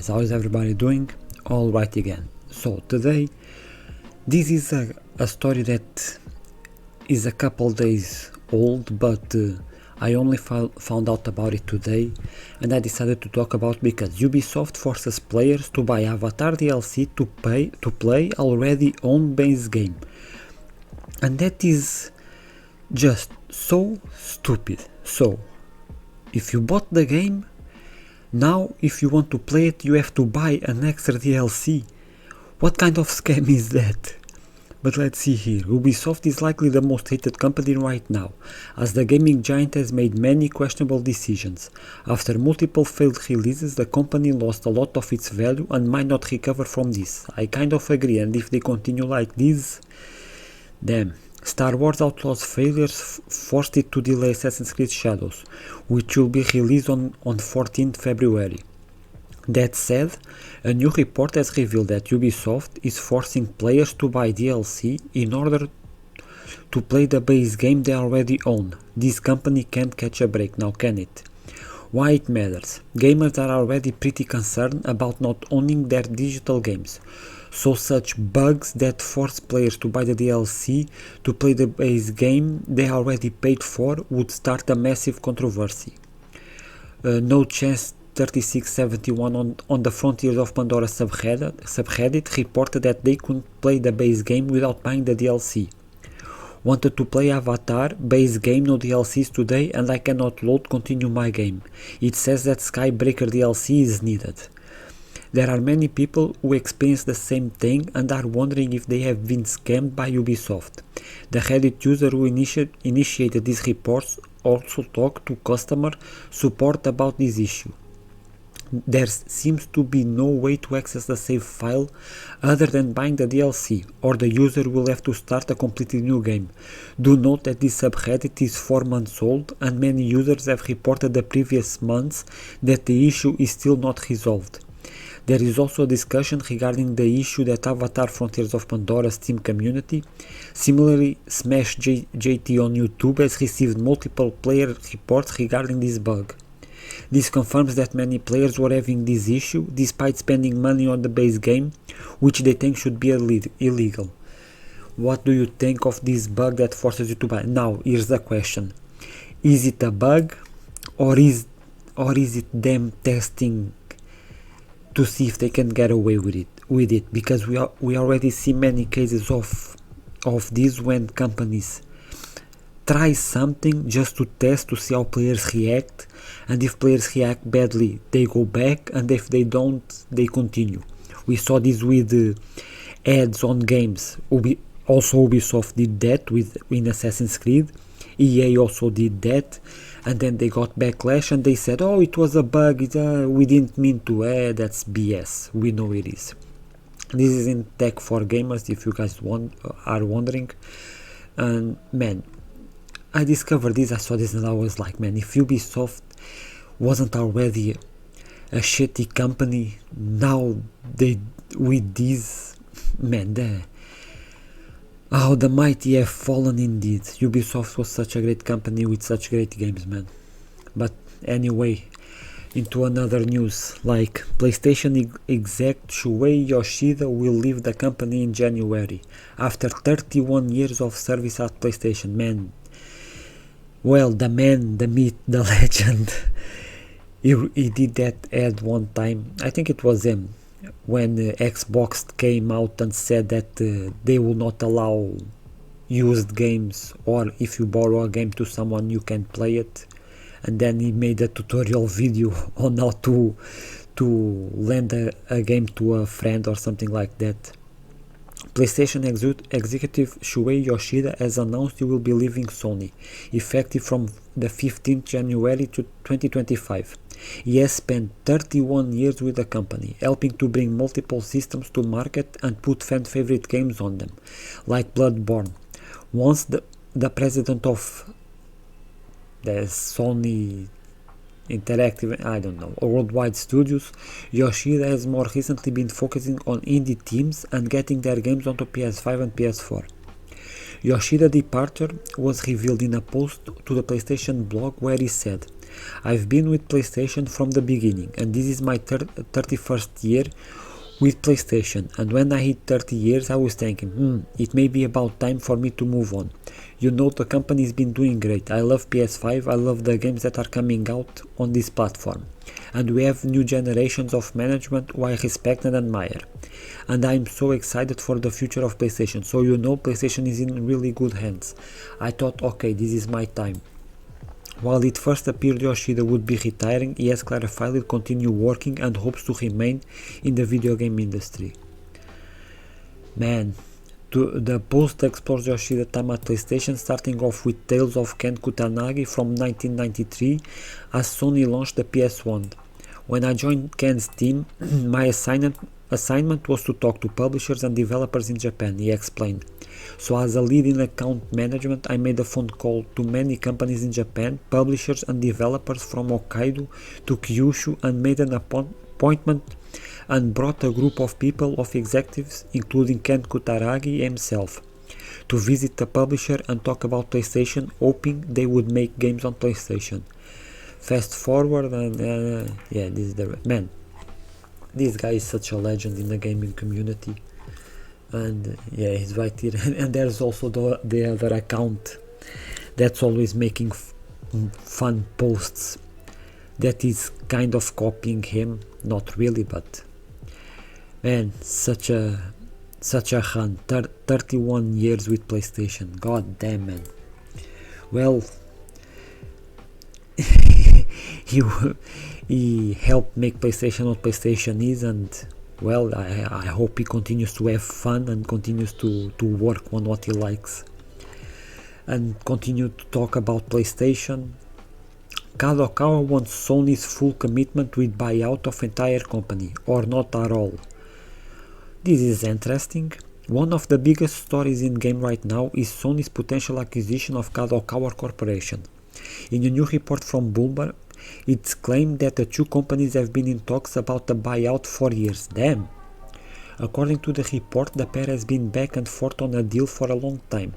guys, how is everybody doing? Alright again. So today, this is a story that is a couple days old, but I only found out about it today, and I decided to talk about because Ubisoft forces players to buy Avatar DLC to play already owned base game. And that is just so stupid. So, if you bought the game, now if you want to play it you have to buy an extra DLC. What kind of scam is that? But let's see here. Ubisoft is likely the most hated company right now, as the gaming giant has made many questionable decisions. After multiple failed releases, the company lost a lot of its value and might not recover from this. I kind of agree, and if they continue like this, damn. Star Wars Outlaws failures forced it to delay Assassin's Creed Shadows, which will be released on 14th February. That said, a new report has revealed that Ubisoft is forcing players to buy DLC in order to play the base game they already own. This company can't catch a break now, can it? Why it matters? Gamers are already pretty concerned about not owning their digital games, so such bugs that force players to buy the DLC to play the base game they already paid for would start a massive controversy. No Chance 3671 on the Frontiers of Pandora subreddit reported that they couldn't play the base game without buying the DLC. Wanted to play Avatar, base game, no DLCs today, and I cannot load continue my game. It says that Skybreaker DLC is needed. There are many people who experience the same thing and are wondering if they have been scammed by Ubisoft. The Reddit user who initiated these reports also talked to customer support about this issue. There seems to be no way to access the save file other than buying the DLC, or the user will have to start a completely new game. Do note that this subreddit is 4 months old and many users have reported the previous months that the issue is still not resolved. There is also a discussion regarding the issue that Avatar Frontiers of Pandora's Steam community, similarly Smash JT on YouTube, has received multiple player reports regarding this bug. This confirms that many players were having this issue despite spending money on the base game, which they think should be illegal. What do you think of this bug that forces you to buy? Now, here's the question. Is it a bug or is it them testing to see if they can get away with it? Because we already see many cases of this when companies try something just to test to see how players react, and if players react badly they go back, and if they don't they continue. We saw this with ads on games. Also Ubisoft did that in Assassin's Creed. EA also did that, and then they got backlash and they said, oh, it was a bug, we didn't mean to. That's BS, we know it is. This is in Tech for Gamers if you guys are wondering. And man, I discovered this, I saw this, and I was like, man, if Ubisoft wasn't already a shitty company, now they with this, man, the mighty have fallen indeed. Ubisoft was such a great company with such great games, man. But anyway, into another news, like PlayStation exec Shuhei Yoshida will leave the company in January after 31 years of service at PlayStation. Man, well, the man, the myth, the legend. He did that ad one time, I think it was him, when Xbox came out and said that they will not allow used games, or if you borrow a game to someone you can play it. And then he made a tutorial video on how to lend a game to a friend or something like that. PlayStation executive Shuhei Yoshida has announced he will be leaving Sony, effective from the 15th January to 2025. He has spent 31 years with the company, helping to bring multiple systems to market and put fan-favorite games on them, like Bloodborne. Once the president of the Sony Interactive, Worldwide Studios, Yoshida has more recently been focusing on indie teams and getting their games onto PS5 and PS4. Yoshida's departure was revealed in a post to the PlayStation blog where he said, I've been with PlayStation from the beginning, and this is my 31st year with PlayStation, and when I hit 30 years I was thinking, it may be about time for me to move on. You know, the company's been doing great. I love PS5, I love the games that are coming out on this platform, and we have new generations of management who I respect and admire, and I'm so excited for the future of PlayStation. So you know, PlayStation is in really good hands. I thought, okay, this is my time. While it first appeared Yoshida would be retiring, he has clarified he'll continue working and hopes to remain in the video game industry. Man, the post explores Yoshida time at PlayStation, starting off with Tales of Ken Kutanagi from 1993 as Sony launched the PS1. When I joined Ken's team, my assignment was to talk to publishers and developers in Japan, he explained. So as a lead in account management, I made a phone call to many companies in Japan, publishers and developers from Hokkaido to Kyushu, and made an appointment and brought a group of people, of executives, including Ken Kutaragi himself, to visit the publisher and talk about PlayStation, hoping they would make games on PlayStation. Fast forward and yeah, this is the man. This guy is such a legend in the gaming community. And yeah, he's right here. And there's also the other account that's always making fun posts that is kind of copying him, not really, but man, such a run. 31 years with PlayStation, god damn, man. Well, he helped make PlayStation what PlayStation is, and well, I hope he continues to have fun and continues to work on what he likes and continue to talk about PlayStation. Kadokawa wants Sony's full commitment with buyout of entire company, or not at all. This is interesting. One of the biggest stories in game right now is Sony's potential acquisition of Kadokawa Corporation. In a new report from Bloomberg, it's claimed that the two companies have been in talks about the buyout for years. Damn! According to the report, the pair has been back and forth on a deal for a long time,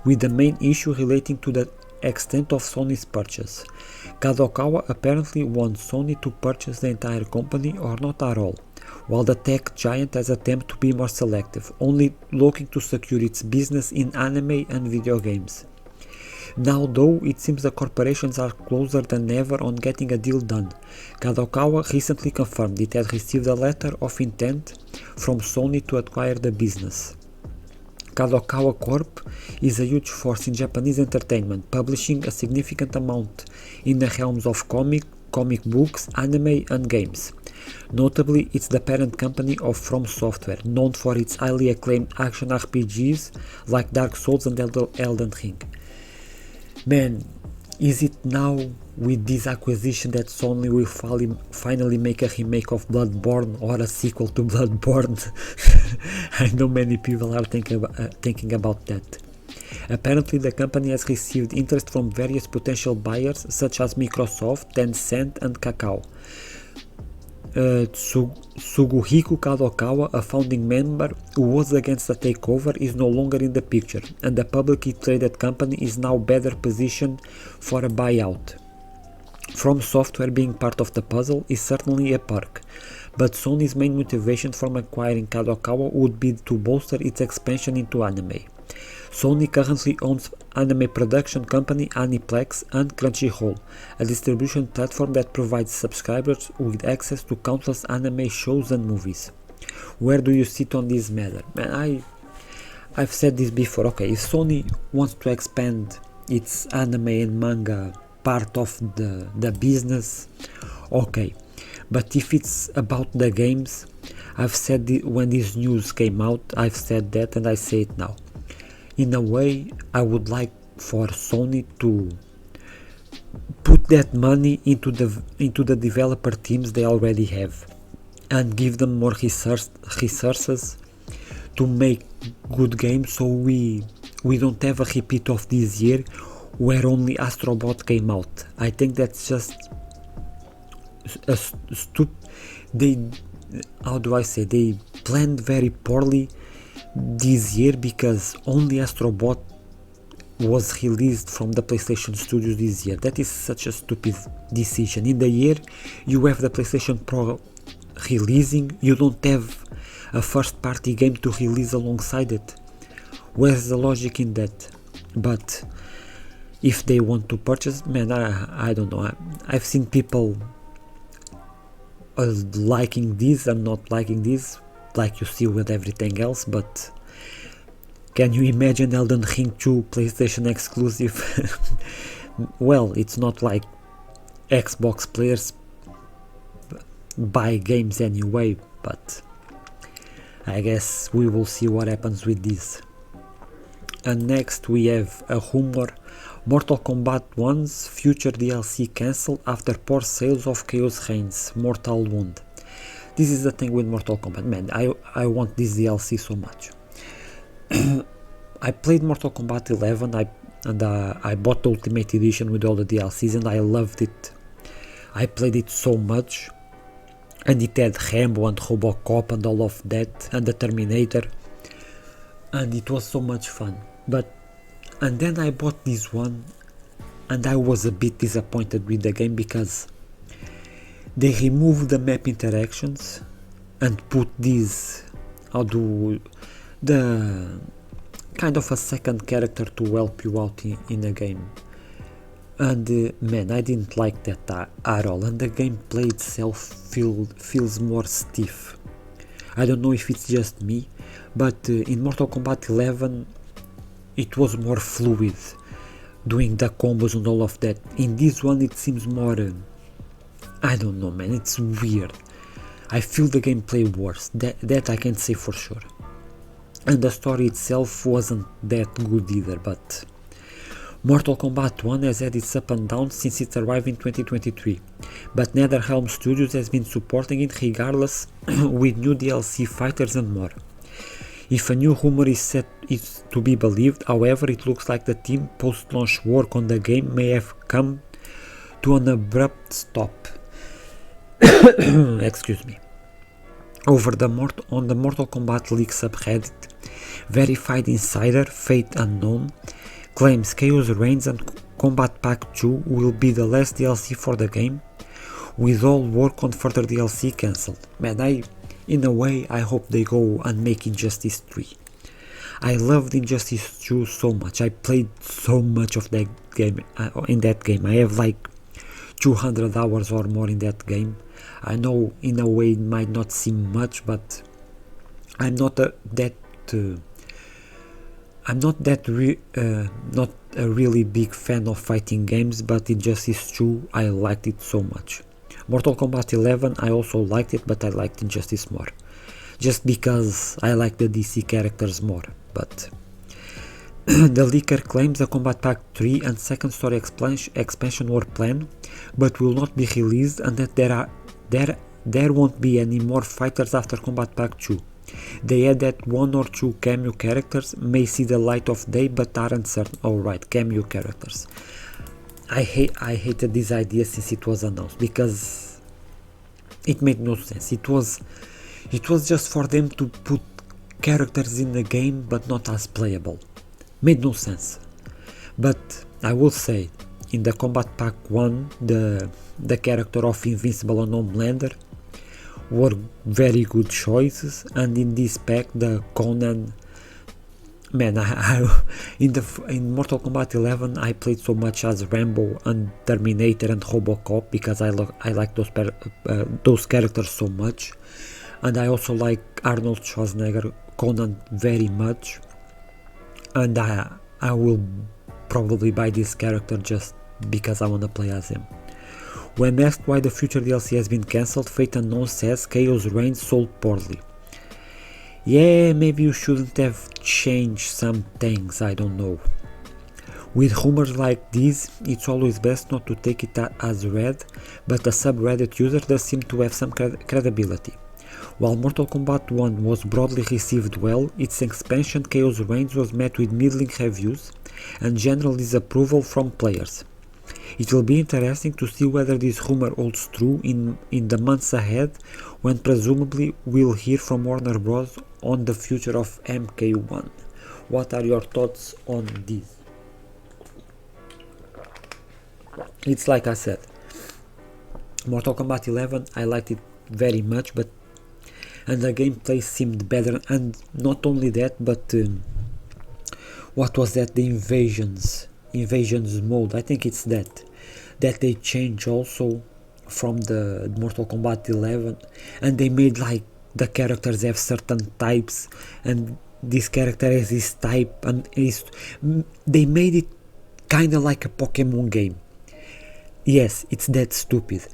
with the main issue relating to the extent of Sony's purchase. Kadokawa apparently wants Sony to purchase the entire company or not at all, while the tech giant has attempted to be more selective, only looking to secure its business in anime and video games. Now though, it seems the corporations are closer than ever on getting a deal done. Kadokawa recently confirmed it had received a letter of intent from Sony to acquire the business. Kadokawa Corp is a huge force in Japanese entertainment, publishing a significant amount in the realms of comic books, anime and games. Notably, it's the parent company of From Software, known for its highly acclaimed action RPGs like Dark Souls and Elden Ring. Man, is it now with this acquisition that Sony will finally make a remake of Bloodborne or a sequel to Bloodborne? I know many people are thinking about that. Apparently the company has received interest from various potential buyers such as Microsoft, Tencent and Kakao. Suguhiko Kadokawa, a founding member who was against the takeover, is no longer in the picture, and the publicly traded company is now better positioned for a buyout. From Software being part of the puzzle is certainly a perk, but Sony's main motivation for acquiring Kadokawa would be to bolster its expansion into anime. Sony currently owns anime production company Aniplex and Crunchyroll, a distribution platform that provides subscribers with access to countless anime shows and movies. Where do you sit on this matter? Man, I've said this before. Okay, if Sony wants to expand its anime and manga part of the business, okay, but if it's about the games, I've said when this news came out, I've said that and I say it now. In a way, I would like for Sony to put that money into the developer teams they already have and give them more resources to make good games, so we don't have a repeat of this year where only Astrobot came out. I think that's just a they planned very poorly this year, because only Astrobot was released from the PlayStation Studios this year. That is such a stupid decision. In the year you have the PlayStation Pro releasing, you don't have a first party game to release alongside it. Where's the logic in that? But if they want to purchase, man, I don't know. I've seen people liking this and not liking this, like you see with everything else, but can you imagine Elden Ring 2 PlayStation exclusive? Well, it's not like Xbox players buy games anyway, but I guess we will see what happens with this. And next we have a rumor: Mortal Kombat 1's future DLC cancelled after poor sales of Chaos Reigns Mortal Wound. This is the thing with Mortal Kombat, man, I want this DLC so much. I played Mortal Kombat 11 I bought the Ultimate Edition with all the DLCs and I loved it. I played it so much, and it had Rambo and Robocop and all of that, and the Terminator, and it was so much fun. And then I bought this one and I was a bit disappointed with the game because they removed the map interactions and put this, the kind of a second character to help you out in a game. And man, I didn't like that at all, and the gameplay itself feels more stiff. I don't know if it's just me, but in Mortal Kombat 11 it was more fluid, doing the combos and all of that. In this one it seems more, I don't know, man, it's weird. I feel the gameplay worse, that I can say for sure. And the story itself wasn't that good either, but Mortal Kombat 1 has had its up and downs since it arrived in 2023, but NetherRealm Studios has been supporting it regardless with new DLC, fighters and more. If a new rumor is to be believed, however, it looks like the team post-launch work on the game may have come to an abrupt stop. Excuse me. On the Mortal Kombat League subreddit, verified insider Fate Unknown claims Chaos Reigns and Combat Pack 2 will be the last DLC for the game, with all work on further DLC cancelled. Man, in a way, I hope they go and make Injustice 3. I loved Injustice 2 so much. I played so much of that game. In that game, I have like 200 hours or more in that game. I know in a way it might not seem much, but I'm not not a really big fan of fighting games, but Injustice 2 I liked it so much. Mortal Kombat 11 I also liked it, but I liked Injustice more, just because I like the DC characters more. But the leaker claims the Combat Pack 3 and second story expansion were planned, but will not be released, and that there won't be any more fighters after Combat Pack 2. They add that one or two cameo characters may see the light of day, but aren't certain. Alright, cameo characters. I hated this idea since it was announced, because it made no sense. It was just for them to put characters in the game but not as playable. Made no sense. But I will say, in the Combat Pack 1, the character of Invincible and Homelander were very good choices, and in this pack the Conan, man, in Mortal Kombat 11 I played so much as Rambo and Terminator and Robocop, because I like those characters so much, and I also like Arnold Schwarzenegger, Conan very much, and I will probably buy this character just because I want to play as him. When asked why the future DLC has been cancelled, Fate Unknown says Chaos Reigns sold poorly. Yeah, maybe you shouldn't have changed some things, I don't know. With rumors like these, it's always best not to take it as read, but a subreddit user does seem to have some credibility. While Mortal Kombat 1 was broadly received well, its expansion Chaos Reigns was met with middling reviews and general disapproval from players. It will be interesting to see whether this rumor holds true in the months ahead, when presumably we'll hear from Warner Bros. On the future of MK1. What are your thoughts on this? It's like I said, Mortal Kombat 11, I liked it very much, and the gameplay seemed better, and not only that, but what was that, the invasions mode, I think it's that they changed also from the Mortal Kombat 11, and they made like the characters have certain types, and this character has this type, and they made it kinda like a Pokemon game. Yes, it's that stupid,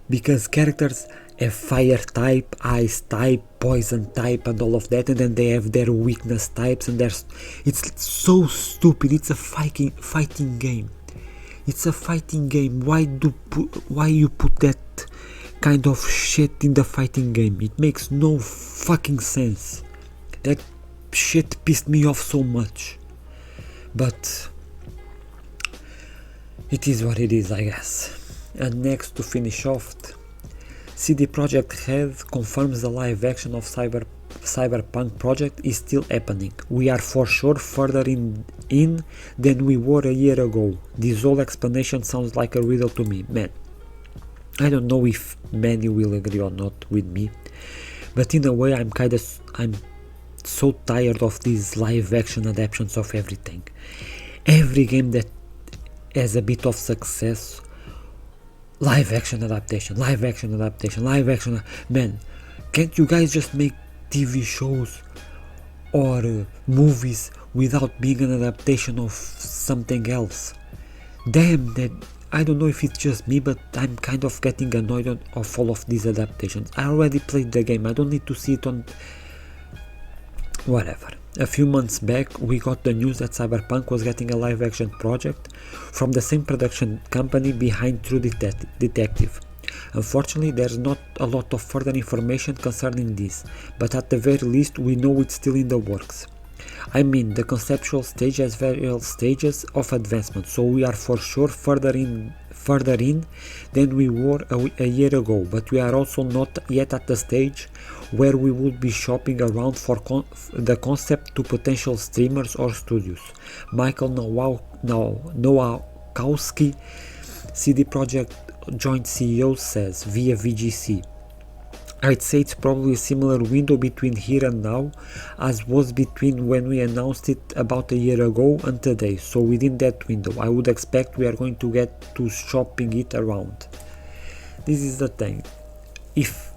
because characters have fire type, ice type, poison type, and all of that, and then they have their weakness types, and it's so stupid. It's a fighting game. It's a fighting game. Why you put that kind of shit in the fighting game? It makes no fucking sense. That shit pissed me off so much. But it is what it is, I guess. And next, to finish off, CD Projekt Red confirms the live action of Cyberpunk project is still happening. We are for sure further in than we were a year ago. This whole explanation sounds like a riddle to me. Man, I don't know if many will agree or not with me, but in a way I'm so tired of these live action adaptations of everything. Every game that has a bit of success, live action adaptation. Man, can't you guys just make TV shows or movies without being an adaptation of something else? Damn, that I don't know if it's just me, but I'm kind of getting annoyed of all of these adaptations. I already played the game, I don't need to see it on whatever. A few months back, we got the news that Cyberpunk was getting a live action project from the same production company behind True Detective. Unfortunately, there's not a lot of further information concerning this, but at the very least we know it's still in the works. I mean, the conceptual stage has various stages of advancement, so we are for sure further in than we were a year ago, but we are also not yet at the stage where we would be shopping around for the concept to potential streamers or studios. Michael Nowakowski, CD Projekt joint CEO, says via VGC, I'd say it's probably a similar window between here and now as was between when we announced it about a year ago and today, so within that window I would expect we are going to get to shopping it around. This is the thing, if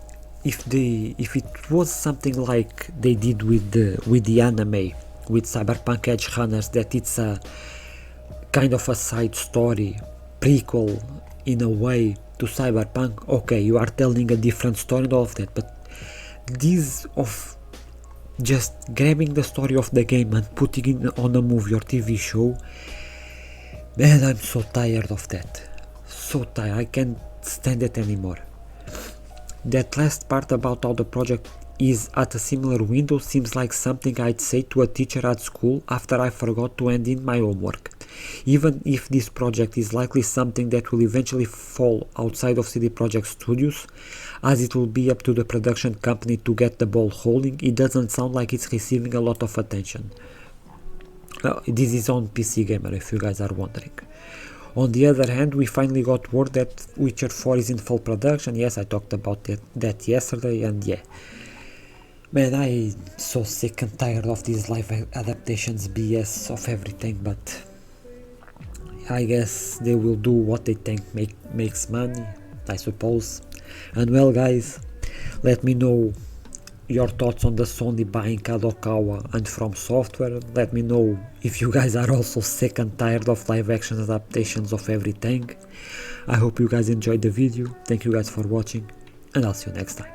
it was something like they did with the anime, with Cyberpunk Edge Runners, that it's a kind of a side story, prequel in a way to Cyberpunk, okay, you are telling a different story and all of that, but this of just grabbing the story of the game and putting it on a movie or TV show, man, I'm so tired of that. So tired, I can't stand it anymore. That last part about how the project is at a similar window seems like something I'd say to a teacher at school after I forgot to hand in my homework. Even if this project is likely something that will eventually fall outside of CD Projekt Studios, as it will be up to the production company to get the ball rolling, it doesn't sound like it's receiving a lot of attention. This is on PC Gamer, if you guys are wondering. On the other hand, we finally got word that Witcher 4 is in full production. Yes, I talked about that yesterday, and yeah. Man, I'm so sick and tired of these live adaptations BS of everything, but I guess they will do what they think makes money, I suppose. And well, guys, let me know your thoughts on the Sony buying Kadokawa and From Software. Let me know if you guys are also sick and tired of live action adaptations of everything. I hope you guys enjoyed the video. Thank you guys for watching, and I'll see you next time.